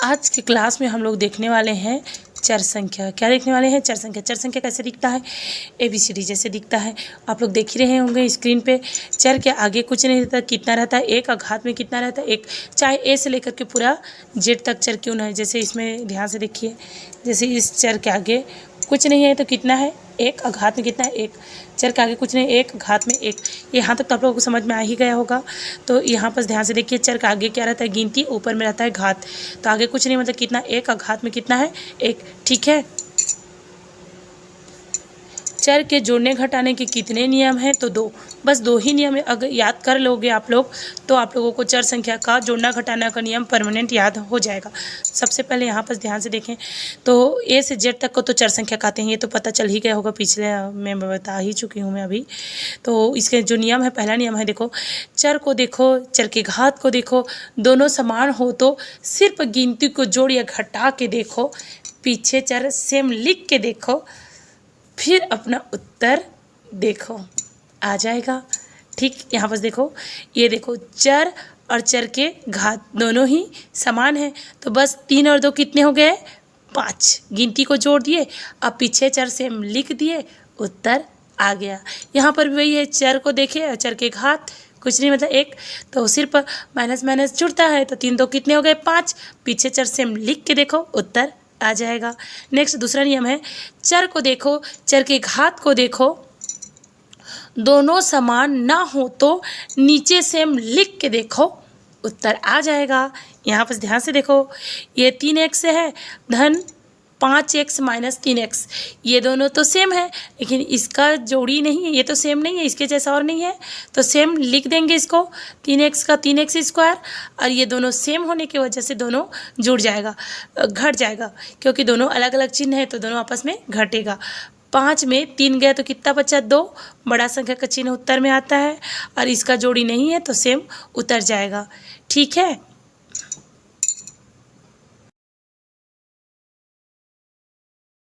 आज की क्लास में हम लोग देखने वाले हैं चर संख्या। क्या देखने वाले हैं? चर संख्या। चर संख्या कैसे दिखता है? ABCD जैसे दिखता है। आप लोग देख ही रहे होंगे स्क्रीन पे। चर के आगे कुछ नहीं रहता, कितना रहता है? एक, घात में कितना रहता है? एक। चाहे A से लेकर के पूरा Z तक चर क्यों ना है। जैसे इसमें ध्यान से देखिए, जैसे इस चर के आगे कुछ नहीं है तो कितना है? एक, घात में कितना है? एक। चर के आगे कुछ नहीं, एक, घात में एक। यहाँ तक तो आप लोगों को समझ में आ ही गया होगा। तो यहाँ पर ध्यान से देखिए, चर के आगे क्या रहता है? गिनती, ऊपर में रहता है घात। तो आगे कुछ नहीं मतलब कितना? एक, घात में कितना है? एक। ठीक है। चर के जोड़ने घटाने के कितने नियम हैं? तो दो, बस दो ही नियम है। अगर याद कर लोगे आप लोग तो आप लोगों को चर संख्या का जोड़ना घटाना का नियम परमानेंट याद हो जाएगा। सबसे पहले यहाँ पर ध्यान से देखें तो A से Z तक को तो चर संख्या कहते हैं, ये तो पता चल ही गया होगा, पिछले मैं बता ही चुकी हूँ मैं अभी। तो इसके जो नियम है, पहला नियम है देखो, चर को देखो, चर के घात को देखो, दोनों समान हो तो सिर्फ गिनती को जोड़ या घटा के देखो, पीछे चर सेम लिख के देखो, फिर अपना उत्तर देखो, आ जाएगा। ठीक, यहाँ पर देखो, ये देखो चर और चर के घात दोनों ही समान हैं, तो बस 3 और 2 कितने हो गए? 5। गिनती को जोड़ दिए, अब पीछे चर से लिख दिए, उत्तर आ गया। यहाँ पर भी वही है, चर को देखे और चर के घात कुछ नहीं मतलब एक, तो सिर्फ माइनस माइनस जुड़ता है, तो 3 2 कितने हो गए? 5। पीछे चर से लिख के देखो, उत्तर आ जाएगा। नेक्स्ट दूसरा नियम है, चर को देखो, चर के घात को देखो, दोनों समान ना हो तो नीचे सेम लिख के देखो, उत्तर आ जाएगा। यहाँ पर ध्यान से देखो, ये 3x है धन 5x माइनस 3x, ये दोनों तो सेम है, लेकिन इसका जोड़ी नहीं है, ये तो सेम नहीं है, इसके जैसा और नहीं है, तो सेम लिख देंगे इसको, 3x का 3x स्क्वायर, और ये दोनों सेम होने की वजह से दोनों जुड़ जाएगा, घट जाएगा, क्योंकि दोनों अलग अलग चिन्ह है तो दोनों आपस में घटेगा। 5 में 3 गया तो कितना बचा? 2। बड़ा संख्या का चिन्ह उत्तर में आता है, और इसका जोड़ी नहीं है तो सेम उतर जाएगा। ठीक है।